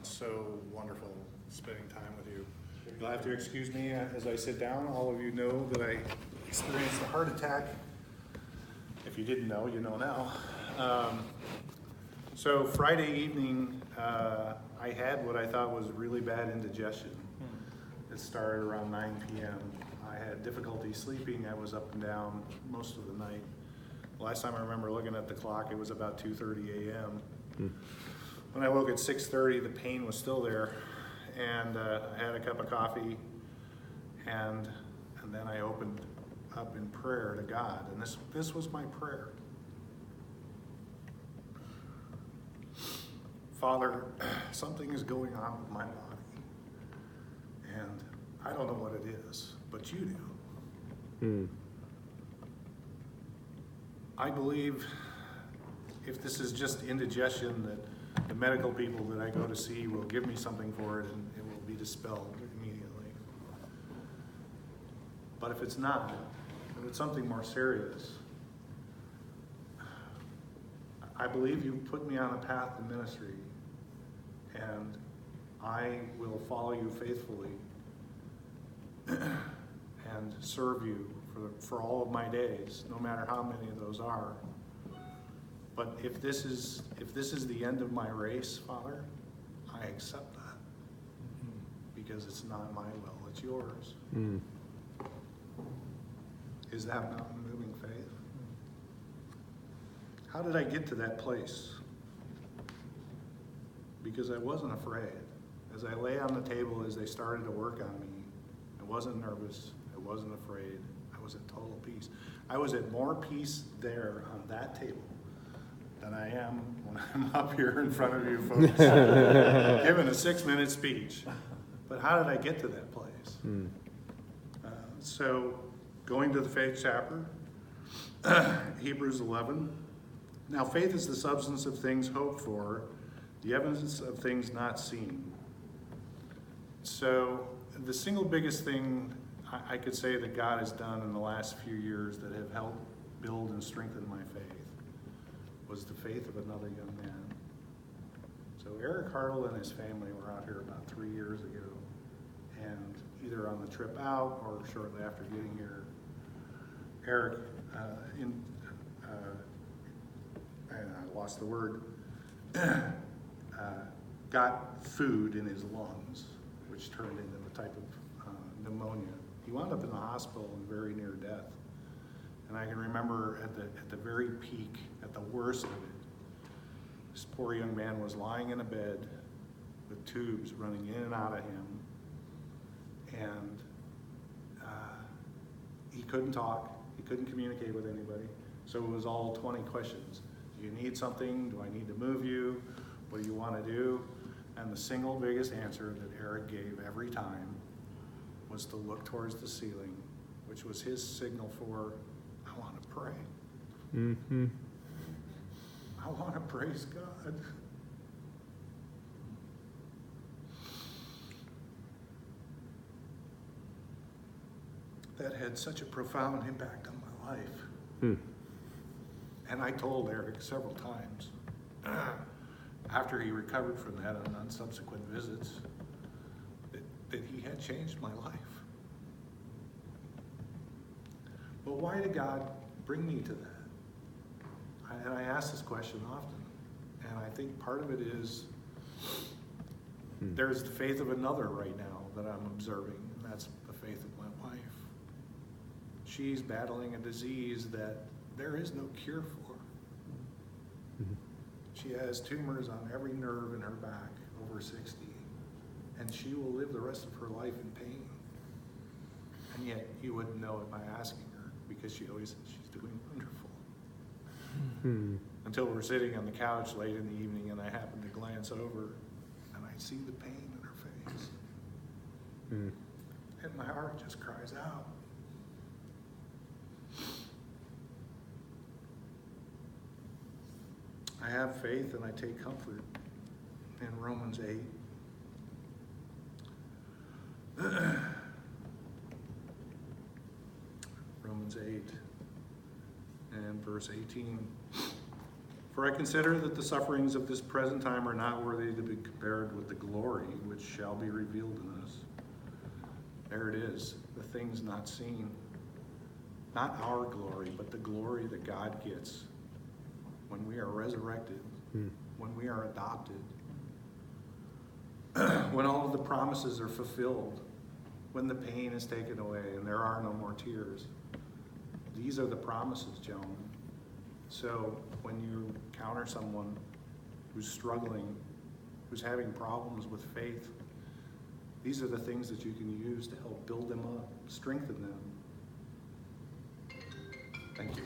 So wonderful spending time with you. You'll have to excuse me as I sit down. All of you know that I experienced a heart attack. If you didn't know, you know now. So Friday evening, I had what I thought was really bad indigestion. It started around 9 p.m. I had difficulty sleeping. I was up and down most of the night. Last time I remember looking at the clock, it was about 2:30 a.m. When I woke at 6:30, the pain was still there, and I had a cup of coffee, and then I opened up in prayer to God, and this was my prayer. Father, something is going on with my body, and I don't know what it is, but you do. I believe if this is just indigestion, that the medical people that I go to see will give me something for it and it will be dispelled immediately. But if it's not, if it's something more serious, I believe you put me on a path to ministry, and I will follow you faithfully and serve you for all of my days, no matter how many of those are. But if this is the end of my race, Father, I accept that, because it's not my will, it's yours. Is that mountain moving faith? How did I get to that place? Because I wasn't afraid. As I lay on the table, as they started to work on me, I wasn't nervous, I wasn't afraid, I was at total peace. I was at more peace there on that table than I am when I'm up here in front of you folks giving a 6-minute speech. But how did I get to that place? So going to the faith chapter, Hebrews 11. Now faith is the substance of things hoped for, the evidence of things not seen. So the single biggest thing I could say that God has done in the last few years that have helped build and strengthen my faith was the faith of another young man. So Eric Hartle and his family were out here about 3 years ago, and either on the trip out or shortly after getting here, Eric, and I lost the word, got food in his lungs, which turned into a type of pneumonia. He wound up in the hospital and very near death. And I can remember at the very peak, at the worst of it, this poor young man was lying in a bed with tubes running in and out of him. And he couldn't talk, he couldn't communicate with anybody. So it was all 20 questions. Do you need something? Do I need to move you? What do you want to do? And the single biggest answer that Eric gave every time was to look towards the ceiling, which was his signal for, I want to pray. I want to praise God. That had such a profound impact on my life. And I told Eric several times, after he recovered from that and on subsequent visits, that he had changed my life. But why did God bring me to that? And I ask this question often, and I think part of it is there's the faith of another right now that I'm observing, and that's the faith of my wife. She's battling a disease that there is no cure for. She has tumors on every nerve in her back, over 60, and she will live the rest of her life in pain. And yet you wouldn't know it by asking her, because she always says she's doing wonderful. Until we're sitting on the couch late in the evening and I happen to glance over and I see the pain in her face. And my heart just cries out. I have faith and I take comfort in Romans 8. Romans 8 and verse 18. For I consider that the sufferings of this present time are not worthy to be compared with the glory which shall be revealed in us. There it is, the things not seen. Not our glory, but the glory that God gets when we are resurrected, when we are adopted, when all of the promises are fulfilled, when the pain is taken away and there are no more tears. These are the promises, gentlemen. So when you encounter someone who's struggling, who's having problems with faith, these are the things that you can use to help build them up, strengthen them. Thank you.